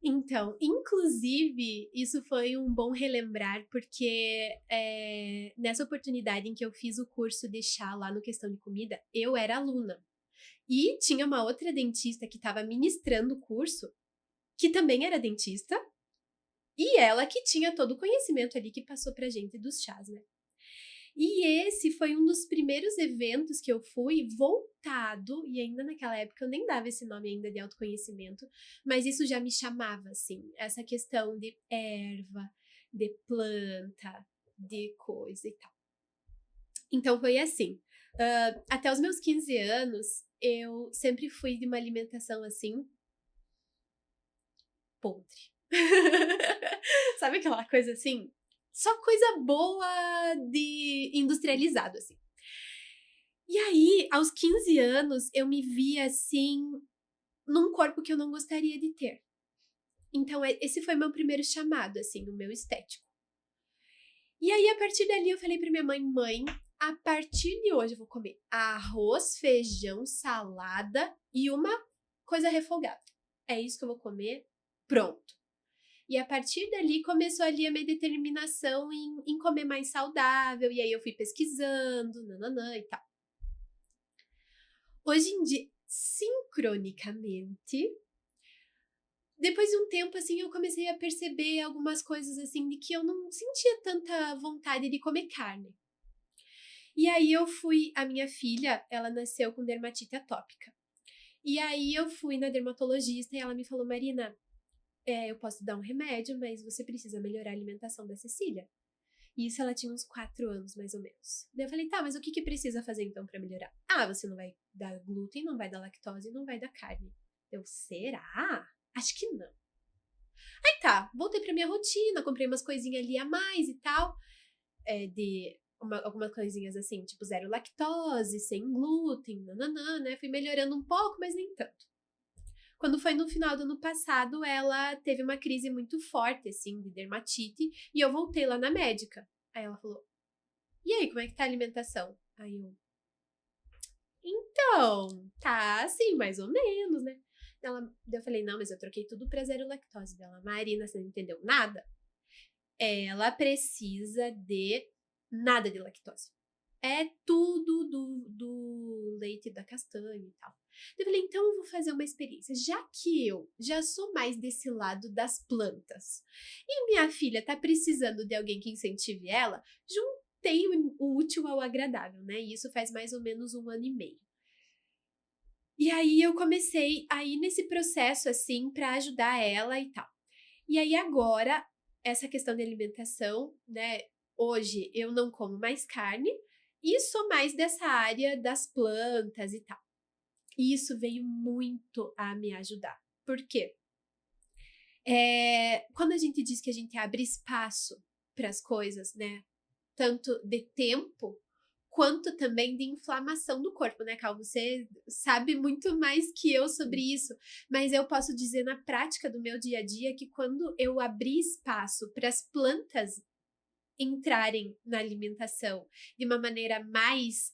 Então, inclusive, isso foi um bom relembrar, porque nessa oportunidade em que eu fiz o curso de chá lá no Questão de Comida, eu era aluna. E tinha uma outra dentista que estava ministrando o curso, que também era dentista, e ela que tinha todo o conhecimento ali que passou pra gente dos chás, né? E esse foi um dos primeiros eventos que eu fui voltado, e ainda naquela época eu nem dava esse nome ainda de autoconhecimento, mas isso já me chamava, assim, essa questão de erva, de planta, de coisa e tal. Então foi assim, até os meus 15 anos, eu sempre fui de uma alimentação assim, podre. Sabe aquela coisa assim? Só coisa boa de industrializado, assim. E aí, aos 15 anos, eu me via assim, num corpo que eu não gostaria de ter. Então, esse foi meu primeiro chamado, assim, o meu estético. E aí, a partir dali, eu falei pra minha mãe, mãe, a partir de hoje eu vou comer arroz, feijão, salada e uma coisa refogada. É isso que eu vou comer, pronto. E a partir dali começou ali a minha determinação em comer mais saudável. E aí eu fui pesquisando, nananã e tal. Hoje em dia, sincronicamente, depois de um tempo, assim, eu comecei a perceber algumas coisas, assim, de que eu não sentia tanta vontade de comer carne. E aí a minha filha, ela nasceu com dermatite atópica. E aí eu fui na dermatologista e ela me falou, Marina, eu posso te dar um remédio, mas você precisa melhorar a alimentação da Cecília. E isso ela tinha uns 4 anos, mais ou menos. Daí eu falei, tá, mas o que precisa fazer então pra melhorar? Ah, você não vai dar glúten, não vai dar lactose, não vai dar carne. Será? Acho que não. Aí tá, voltei pra minha rotina, comprei umas coisinhas ali a mais e tal. Algumas coisinhas assim, tipo 0 lactose, sem glúten, nananã, né? Fui melhorando um pouco, mas nem tanto. Quando foi no final do ano passado, ela teve uma crise muito forte, assim, de dermatite, e eu voltei lá na médica. Aí ela falou, e aí, como é que tá a alimentação? Aí então, tá assim, mais ou menos, né? Eu falei, não, mas eu troquei tudo pra 0 lactose dela. Marina, você não entendeu nada? Ela precisa de nada de lactose. É tudo do leite da castanha e tal. Eu falei, então eu vou fazer uma experiência. Já que eu já sou mais desse lado das plantas e minha filha tá precisando de alguém que incentive ela, juntei o útil ao agradável, né? E isso faz mais ou menos 1 ano e meio. E aí eu comecei a ir nesse processo, assim, pra ajudar ela e tal. E aí agora, essa questão de alimentação, né? Hoje eu não como mais carne e sou mais dessa área das plantas e tal. E isso veio muito a me ajudar. Por quê? Quando a gente diz que a gente abre espaço para as coisas, né? Tanto de tempo quanto também de inflamação do corpo, né, Cal? Você sabe muito mais que eu sobre isso, mas eu posso dizer na prática do meu dia a dia que quando eu abri espaço para as plantas entrarem na alimentação de uma maneira mais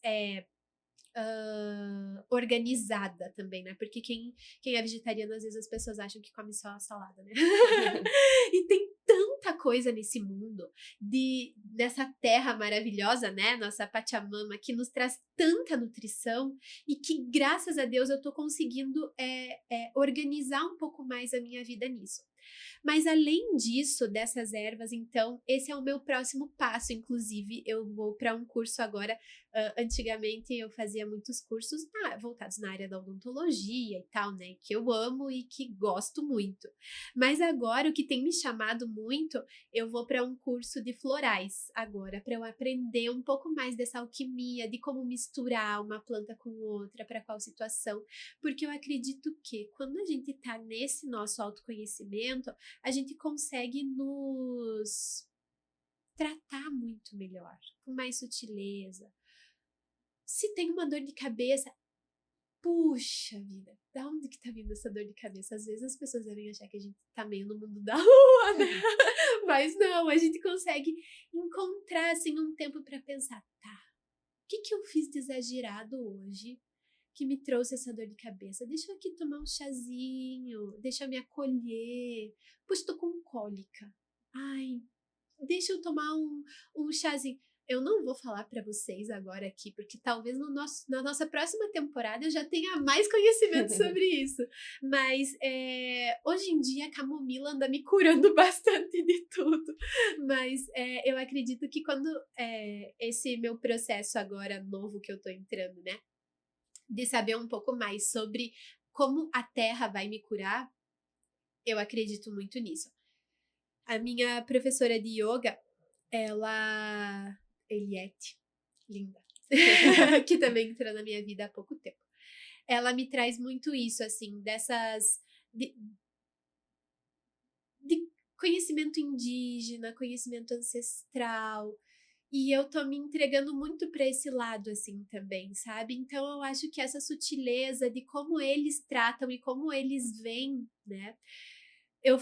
organizada também, né? Porque quem é vegetariano, às vezes as pessoas acham que come só a salada, né? E tem tanta coisa nesse mundo, dessa terra maravilhosa, né? Nossa Pachamama, que nos traz tanta nutrição e que, graças a Deus, eu tô conseguindo organizar um pouco mais a minha vida nisso. Mas além disso, dessas ervas, então, esse é o meu próximo passo. Inclusive, eu vou para um curso agora. Antigamente eu fazia muitos cursos voltados na área da odontologia e tal, né? Que eu amo e que gosto muito. Mas agora o que tem me chamado muito, eu vou para um curso de florais agora, para eu aprender um pouco mais dessa alquimia, de como misturar uma planta com outra, para qual situação. Porque eu acredito que quando a gente está nesse nosso autoconhecimento, a gente consegue nos tratar muito melhor, com mais sutileza. Se tem uma dor de cabeça, puxa vida, da onde que tá vindo essa dor de cabeça? Às vezes as pessoas devem achar que a gente tá meio no mundo da lua, né? Mas não, a gente consegue encontrar, assim, um tempo pra pensar, tá, o que eu fiz de exagerado hoje que me trouxe essa dor de cabeça? Deixa eu aqui tomar um chazinho, deixa eu me acolher. Puxa, tô com cólica. Ai, deixa eu tomar um chazinho. Eu não vou falar para vocês agora aqui, porque talvez na nossa próxima temporada eu já tenha mais conhecimento sobre isso. Mas hoje em dia a camomila anda me curando bastante de tudo. Mas eu acredito que quando esse meu processo agora novo que eu tô entrando, né? De saber um pouco mais sobre como a terra vai me curar, eu acredito muito nisso. A minha professora de yoga, Eliette, linda, que também entrou na minha vida há pouco tempo. Ela me traz muito isso, assim, de conhecimento indígena, conhecimento ancestral. E eu tô me entregando muito para esse lado, assim, também, sabe? Então, eu acho que essa sutileza de como eles tratam e como eles veem, né? Eu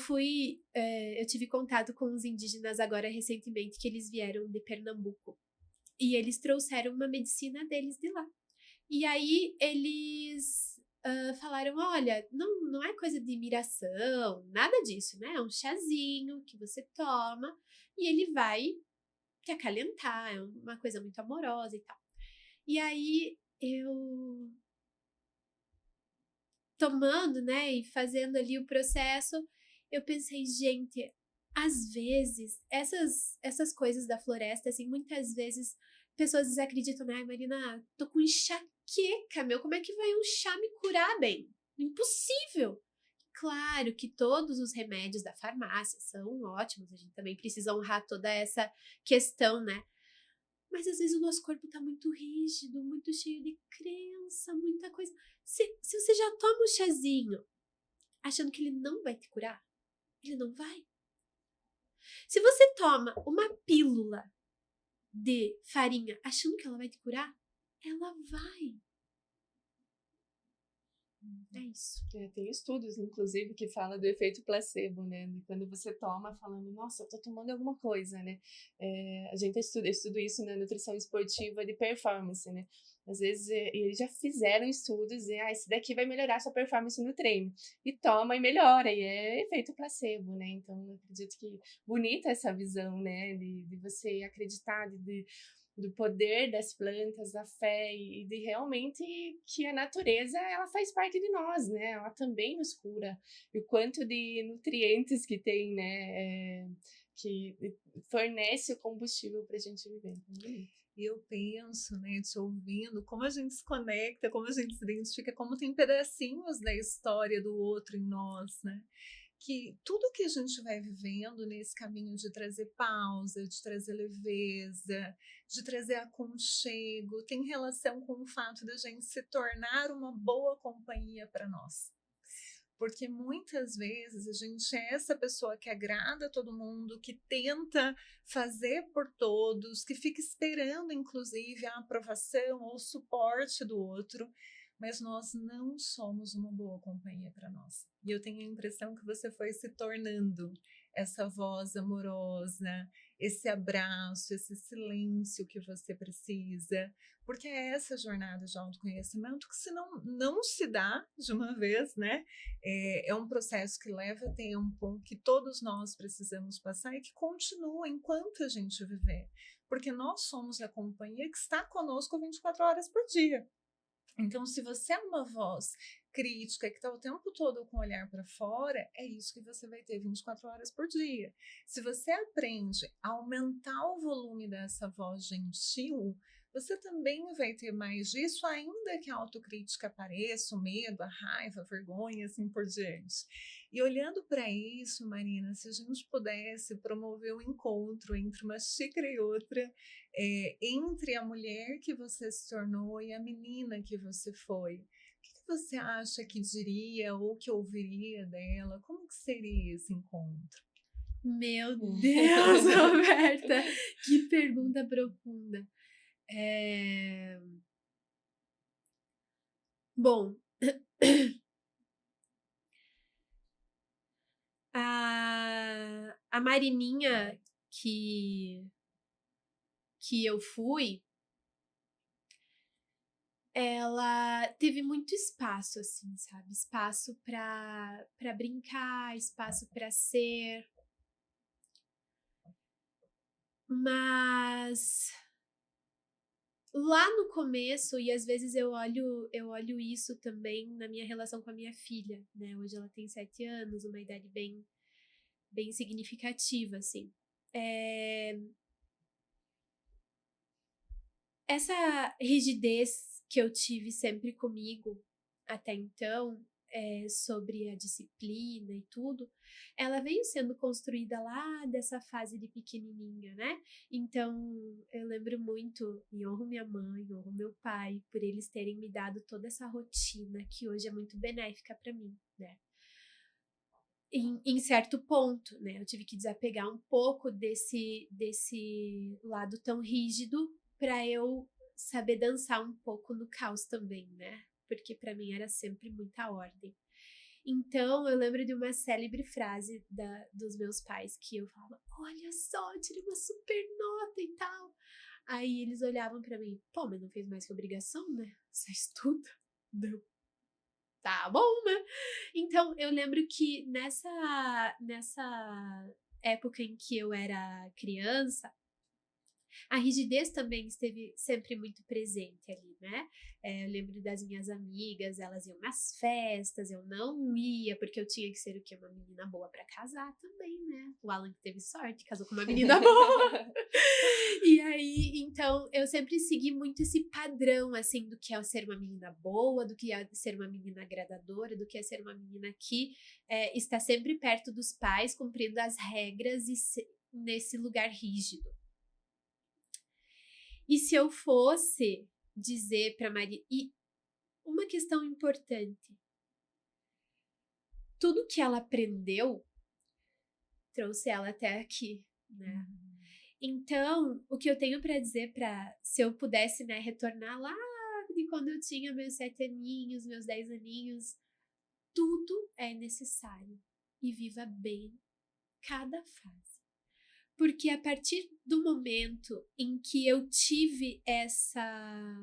tive contato com os indígenas agora recentemente, que eles vieram de Pernambuco. E eles trouxeram uma medicina deles de lá. E aí, eles falaram, olha, não é coisa de miração, nada disso, né? É um chazinho que você toma e ele vai te acalentar, é uma coisa muito amorosa e tal. E aí eu tomando, né, e fazendo ali o processo, eu pensei, gente, às vezes, essas coisas da floresta, assim, muitas vezes pessoas desacreditam, ai, Marina, tô com enxaqueca, meu, como é que vai um chá me curar bem? Impossível! Claro que todos os remédios da farmácia são ótimos, a gente também precisa honrar toda essa questão, né? Mas às vezes o nosso corpo tá muito rígido, muito cheio de crença, muita coisa. Se você já toma um chazinho achando que ele não vai te curar, ele não vai. Se você toma uma pílula de farinha achando que ela vai te curar, ela vai. É isso. Tem estudos, inclusive, que falam do efeito placebo, né? Quando você toma falando, nossa, eu tô tomando alguma coisa, né? A gente estuda isso na nutrição esportiva de performance, né? Às vezes, eles já fizeram estudos e, esse daqui vai melhorar sua performance no treino. E toma e melhora, e é efeito placebo, né? Então, eu acredito que bonita essa visão, né? De você acreditar, do poder das plantas, da fé e de realmente que a natureza ela faz parte de nós, né? Ela também nos cura. E o quanto de nutrientes que tem, né? Que fornece o combustível para a gente viver. E eu penso, né, te ouvindo, como a gente se conecta, como a gente se identifica, como tem pedacinhos da história do outro em nós, né? Que tudo que a gente vai vivendo nesse caminho de trazer pausa, de trazer leveza, de trazer aconchego, tem relação com o fato da gente se tornar uma boa companhia para nós. Porque muitas vezes a gente é essa pessoa que agrada todo mundo, que tenta fazer por todos, que fica esperando, inclusive, a aprovação ou o suporte do outro, mas nós não somos uma boa companhia para nós. E eu tenho a impressão que você foi se tornando essa voz amorosa, esse abraço, esse silêncio que você precisa, porque é essa jornada de autoconhecimento que se não se dá de uma vez, né? É um processo que leva tempo, que todos nós precisamos passar e que continua enquanto a gente viver, porque nós somos a companhia que está conosco 24 horas por dia. Então, se você é uma voz crítica, que está o tempo todo com o olhar para fora, é isso que você vai ter 24 horas por dia. Se você aprende a aumentar o volume dessa voz gentil, você também vai ter mais disso, ainda que a autocrítica apareça, o medo, a raiva, a vergonha, assim por diante. E olhando para isso, Marina, se a gente pudesse promover um encontro entre uma xícara e outra, entre a mulher que você se tornou e a menina que você foi, o que você acha que diria ou que ouviria dela? Como que seria esse encontro? Meu Deus, Roberta, que pergunta profunda. Bom, a Marininha que eu fui, ela teve muito espaço, assim, sabe? Espaço para brincar, espaço para ser. Mas lá no começo, e às vezes eu olho isso também na minha relação com a minha filha, né? Hoje ela tem 7 anos, uma idade bem significativa, assim. Essa rigidez que eu tive sempre comigo até então, sobre a disciplina e tudo, ela veio sendo construída lá dessa fase de pequenininha, né? Então, eu lembro muito, e honro minha mãe, honro meu pai, por eles terem me dado toda essa rotina que hoje é muito benéfica para mim, né? Em certo ponto, né? Eu tive que desapegar um pouco desse lado tão rígido para eu saber dançar um pouco no caos também, né? Porque para mim era sempre muita ordem. Então, eu lembro de uma célebre frase dos meus pais que eu falava: olha só, tirei uma super nota e tal. Aí eles olhavam para mim: pô, mas não fez mais que obrigação, né? Só estuda. Deu. Tá bom, né? Então, eu lembro que nessa época em que eu era criança, A rigidez também esteve sempre muito presente ali, né? Eu lembro das minhas amigas, elas iam nas festas, eu não ia, porque eu tinha que ser o quê? Uma menina boa pra casar também, né? O Alan que teve sorte, casou com uma menina boa. E aí, então, eu sempre segui muito esse padrão, assim, do que é ser uma menina boa, do que é ser uma menina agradadora, do que é ser uma menina que está sempre perto dos pais, cumprindo as regras e nesse lugar rígido. E se eu fosse dizer para Maria... E uma questão importante. Tudo que ela aprendeu trouxe ela até aqui, né? Então, o que eu tenho para dizer se eu pudesse, né, retornar lá de quando eu tinha meus 7 aninhos, meus 10 aninhos, tudo é necessário e viva bem cada fase. Porque a partir do momento em que eu tive essa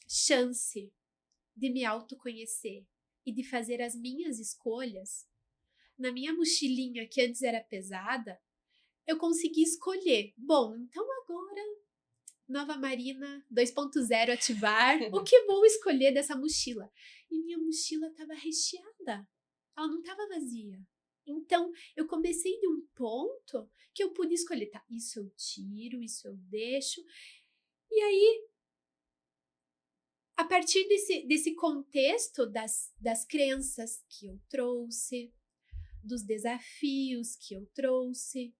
chance de me autoconhecer e de fazer as minhas escolhas, na minha mochilinha que antes era pesada, eu consegui escolher. Bom, então agora, Nova Marina 2.0 ativar. O que vou escolher dessa mochila? E minha mochila estava recheada. Ela não estava vazia. Então, eu comecei de um ponto que eu pude escolher. Tá, isso eu tiro, isso eu deixo. E aí, a partir desse contexto das crenças que eu trouxe, dos desafios que eu trouxe,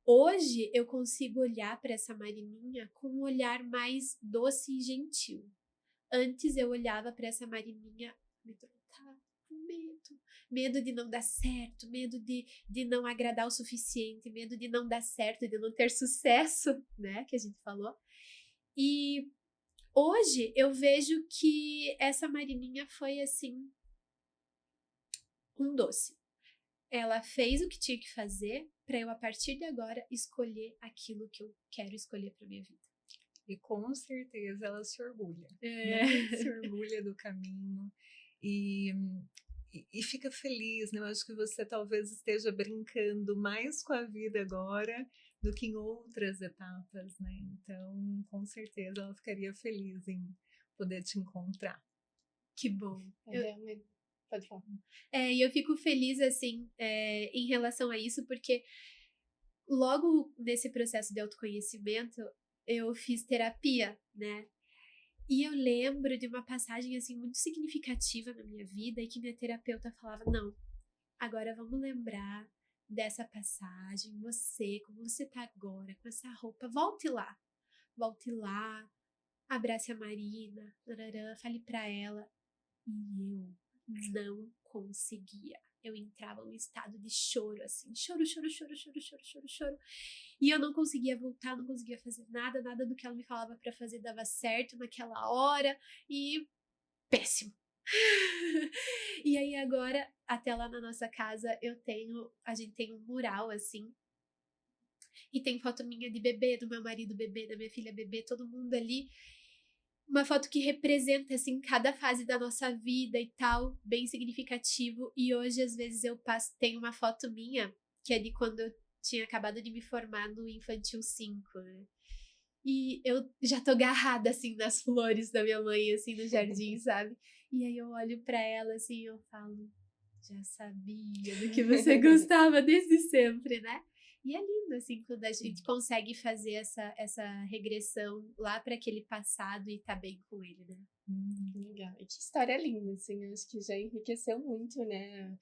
hoje eu consigo olhar para essa Marininha com um olhar mais doce e gentil. Antes eu olhava para essa Marininha com medo. Medo de não dar certo, medo de não agradar o suficiente, medo de não dar certo, de não ter sucesso, né? Que a gente falou. E hoje eu vejo que essa Marininha foi assim, um doce. Ela fez o que tinha que fazer para eu, a partir de agora, escolher aquilo que eu quero escolher para minha vida. E com certeza ela se orgulha, né? Se orgulha do caminho e fica feliz, né? Eu acho que você talvez esteja brincando mais com a vida agora do que em outras etapas, né? Então, com certeza ela ficaria feliz em poder te encontrar. Que bom. Pode falar. E eu fico feliz, assim, em relação a isso, porque logo nesse processo de autoconhecimento, eu fiz terapia, né? E eu lembro de uma passagem, assim, muito significativa na minha vida e que minha terapeuta falava, não, agora vamos lembrar dessa passagem, como você tá agora, com essa roupa, volte lá, abrace a Marina, fale pra ela. E eu não conseguia. Eu entrava num estado de choro, assim, choro. E eu não conseguia voltar, não conseguia fazer nada do que ela me falava pra fazer dava certo naquela hora. E péssimo. E aí agora, até lá na nossa casa, a gente tem um mural, assim, e tem foto minha de bebê, do meu marido bebê, da minha filha bebê, todo mundo ali. Uma foto que representa, assim, cada fase da nossa vida e tal, bem significativo. E hoje, às vezes, tenho uma foto minha, que é de quando eu tinha acabado de me formar no Infantil 5, né? E eu já tô agarrada, assim, nas flores da minha mãe, assim, no jardim, sabe? E aí eu olho pra ela, assim, e eu falo, já sabia do que você gostava desde sempre, né? E é lindo, assim, quando a gente consegue fazer essa regressão lá para aquele passado e tá bem com ele, né? Legal. E que história linda, assim, eu acho que já enriqueceu muito, né?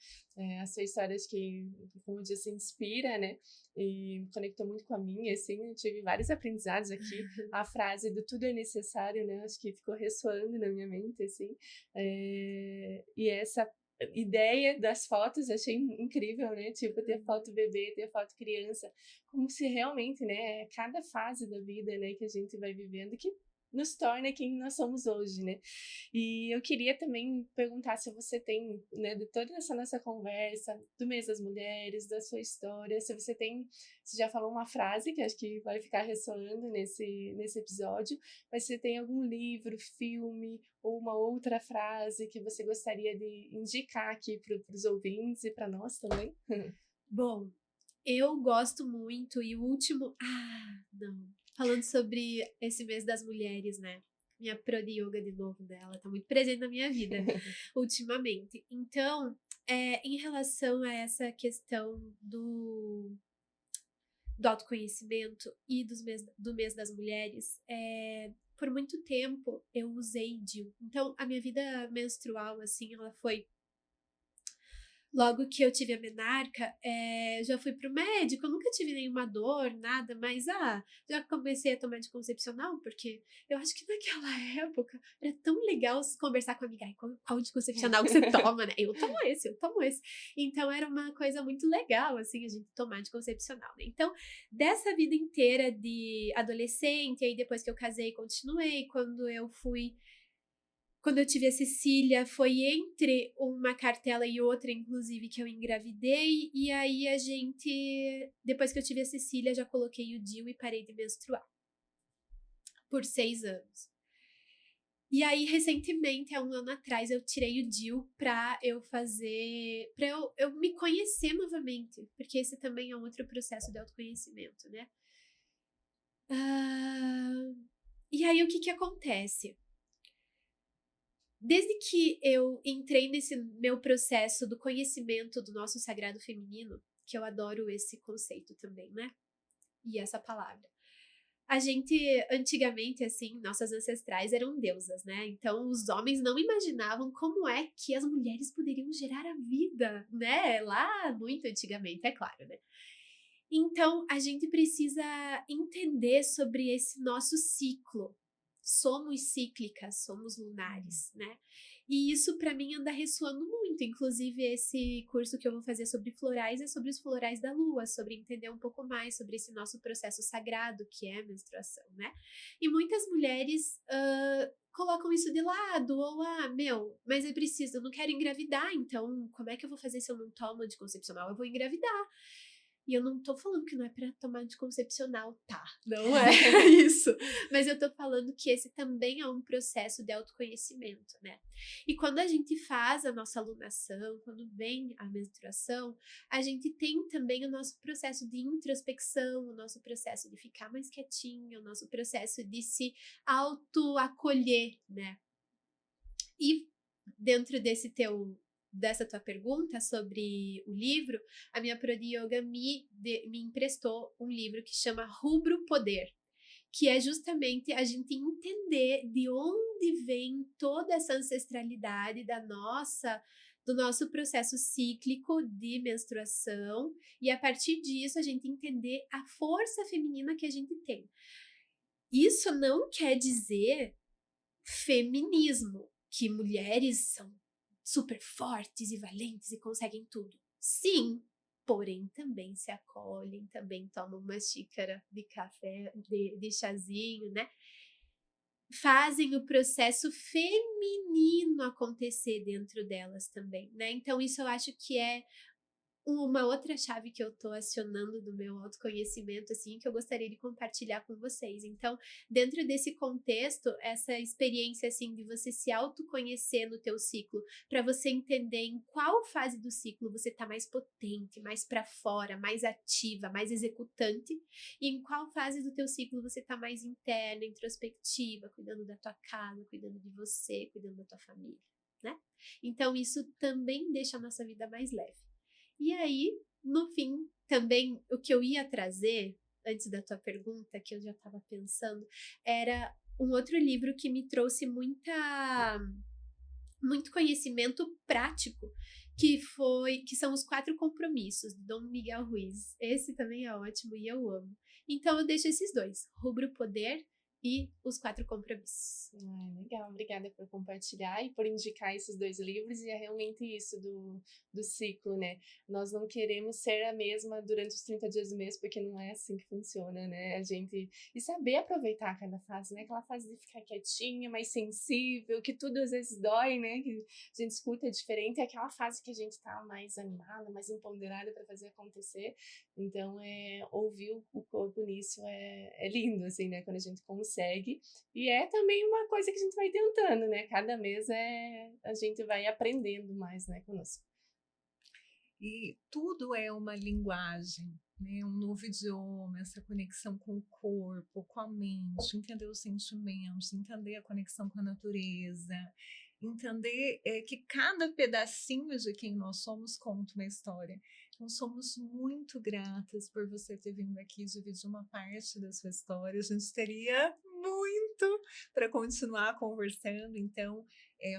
A sua história, acho que, como eu disse, inspira, né? E conectou muito com a minha, assim, eu tive vários aprendizados aqui. A frase do tudo é necessário, né? Acho que ficou ressoando na minha mente, assim. E essa ideia das fotos, achei incrível, né? Tipo, ter foto bebê, ter foto criança, como se realmente, né, cada fase da vida, né, que a gente vai vivendo, que nos torna quem nós somos hoje, né? E eu queria também perguntar se você tem, né, de toda essa nossa conversa, do mês das mulheres, da sua história, se você já falou uma frase que acho que vai ficar ressoando nesse episódio, mas se tem algum livro, filme ou uma outra frase que você gostaria de indicar aqui para os ouvintes e para nós também? Bom, eu gosto muito, e o último... Não. Falando sobre esse mês das mulheres, né? Minha pro de yoga de novo dela tá muito presente na minha vida ultimamente. Então, em relação a essa questão do autoconhecimento e do mês das mulheres, por muito tempo eu usei DIU. Então, a minha vida menstrual, assim, ela foi. Logo que eu tive a menarca, já fui pro médico, eu nunca tive nenhuma dor, nada, mas já comecei a tomar anticoncepcional, porque eu acho que naquela época era tão legal conversar com a amiga, qual anticoncepcional que você toma, né? Eu tomo esse. Então era uma coisa muito legal, assim, a gente tomar anticoncepcional, né? Então, dessa vida inteira de adolescente, aí depois que eu casei, continuei, quando eu tive a Cecília, foi entre uma cartela e outra, inclusive, que eu engravidei. E aí depois que eu tive a Cecília, já coloquei o DIU e parei de menstruar. Por 6 anos. E aí, recentemente, há 1 ano atrás, eu tirei o DIU pra eu me conhecer novamente. Porque esse também é um outro processo de autoconhecimento, né? E aí, o que acontece? Desde que eu entrei nesse meu processo do conhecimento do nosso sagrado feminino, que eu adoro esse conceito também, né? E essa palavra. A gente, antigamente, assim, nossas ancestrais eram deusas, né? Então, os homens não imaginavam como é que as mulheres poderiam gerar a vida, né? Lá, muito antigamente, é claro, né? Então, a gente precisa entender sobre esse nosso ciclo. Somos cíclicas, somos lunares, né? E isso para mim anda ressoando muito. Inclusive, esse curso que eu vou fazer sobre florais é sobre os florais da lua, sobre entender um pouco mais sobre esse nosso processo sagrado que é a menstruação, né? E muitas mulheres colocam isso de lado, ou mas eu preciso, eu não quero engravidar, então como é que eu vou fazer se eu não tomo anticoncepcional? Eu vou engravidar. E eu não tô falando que não é pra tomar anticoncepcional, tá? Não é isso. Mas eu tô falando que esse também é um processo de autoconhecimento, né? E quando a gente faz a nossa alunação, quando vem a menstruação, a gente tem também o nosso processo de introspecção, o nosso processo de ficar mais quietinho, o nosso processo de se autoacolher, né? E dentro dessa tua pergunta sobre o livro, a minha Pro de Yoga me emprestou um livro que chama Rubro Poder, que é justamente a gente entender de onde vem toda essa ancestralidade do nosso processo cíclico de menstruação, e a partir disso a gente entender a força feminina que a gente tem. Isso não quer dizer feminismo, que mulheres são super fortes e valentes e conseguem tudo. Sim, porém também se acolhem, também tomam uma xícara de café, de chazinho, né? Fazem o processo feminino acontecer dentro delas também, né? Então isso eu acho que é uma outra chave que eu tô acionando do meu autoconhecimento, assim, que eu gostaria de compartilhar com vocês. Então, dentro desse contexto, essa experiência, assim, de você se autoconhecer no teu ciclo, para você entender em qual fase do ciclo você tá mais potente, mais para fora, mais ativa, mais executante, e em qual fase do teu ciclo você tá mais interna, introspectiva, cuidando da tua casa, cuidando de você, cuidando da tua família, né? Então, isso também deixa a nossa vida mais leve. E aí, no fim, também o que eu ia trazer, antes da tua pergunta, que eu já estava pensando, era um outro livro que me trouxe muito conhecimento prático, que são os 4 compromissos, de Dom Miguel Ruiz. Esse também é ótimo e eu amo. Então eu deixo esses dois, Rubro Poder e os 4 compromissos. Legal, obrigada por compartilhar e por indicar esses 2 livros, e é realmente isso do ciclo, né? Nós não queremos ser a mesma durante os 30 dias do mês, porque não é assim que funciona, né? E saber aproveitar cada fase, né? Aquela fase de ficar quietinha, mais sensível, que tudo às vezes dói, né? Que a gente escuta diferente, é aquela fase que a gente tá mais animada, mais empoderada para fazer acontecer. Então, ouvir o corpo nisso é lindo, assim, né? Quando a gente consegue. E é também uma coisa que a gente vai tentando, né? Cada mês a gente vai aprendendo mais, né, conosco. E tudo é uma linguagem, né? Um novo idioma, essa conexão com o corpo, com a mente, entender os sentimentos, entender a conexão com a natureza, entender que cada pedacinho de quem nós somos conta uma história. Então, somos muito gratas por você ter vindo aqui dividir uma parte da sua história. A gente teria muito para continuar conversando. Então,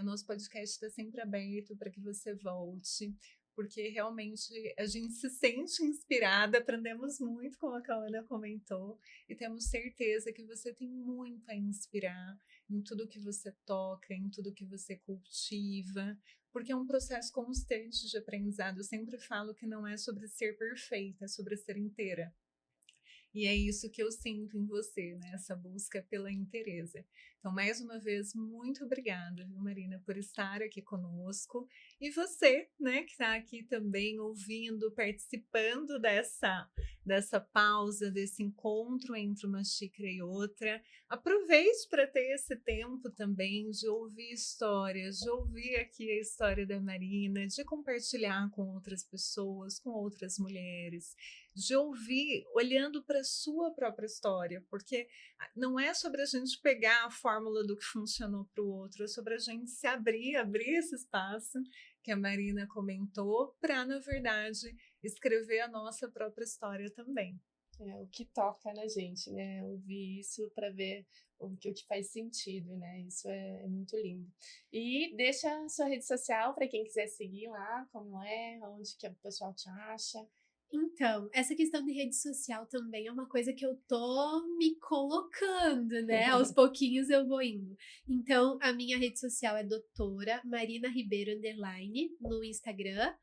o nosso podcast está sempre aberto para que você volte, porque realmente a gente se sente inspirada, aprendemos muito, como a Cauana comentou, e temos certeza que você tem muito a inspirar em tudo que você toca, em tudo que você cultiva, porque é um processo constante de aprendizado. Eu sempre falo que não é sobre ser perfeita, é sobre ser inteira. E é isso que eu sinto em você, né? Essa busca pela inteireza. Então, mais uma vez, muito obrigada, viu, Marina, por estar aqui conosco. E você, né, que está aqui também ouvindo, participando dessa pausa, desse encontro entre uma xícara e outra. Aproveite para ter esse tempo também de ouvir histórias, de ouvir aqui a história da Marina, de compartilhar com outras pessoas, com outras mulheres, de ouvir olhando para a sua própria história, porque não é sobre a gente pegar a fórmula do que funcionou para o outro, é sobre a gente se abrir esse espaço que a Marina comentou, para, na verdade, escrever a nossa própria história também. O que toca na gente, né? Ouvir isso para ver o que faz sentido, né? Isso é muito lindo. E deixa a sua rede social para quem quiser seguir lá, como é, onde que o pessoal te acha. Então, essa questão de rede social também é uma coisa que eu tô me colocando, né? Aos pouquinhos eu vou indo. Então, a minha rede social é doutora Marina Ribeiro _ no Instagram.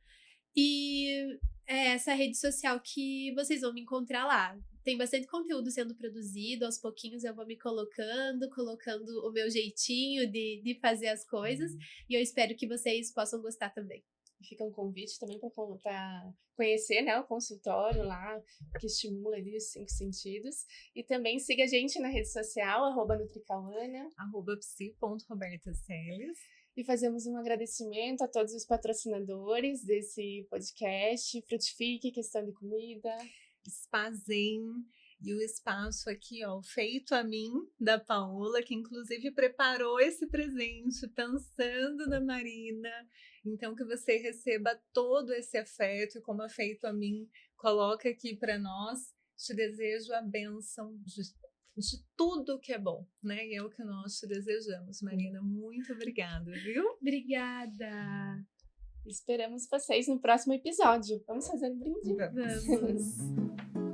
E é essa rede social que vocês vão me encontrar lá. Tem bastante conteúdo sendo produzido, aos pouquinhos eu vou me colocando o meu jeitinho de fazer as coisas. E eu espero que vocês possam gostar também. Fica um convite também para conhecer, né, o consultório lá, que estimula ali os 5 sentidos. E também siga a gente na rede social, @nutricauana, @psi.robertaceles. E fazemos um agradecimento a todos os patrocinadores desse podcast, Frutifique, Questão de Comida, Spa Zen, e o espaço aqui, ó, feito a mim, da Paola, que inclusive preparou esse presente pensando na Marina. Então, que você receba todo esse afeto, e como é feito a mim, coloca aqui para nós. Te desejo a bênção de tudo que é bom, né? E é o que nós te desejamos, Marina. Muito obrigada, viu? Obrigada! Esperamos vocês no próximo episódio. Vamos fazer um brinde? Vamos!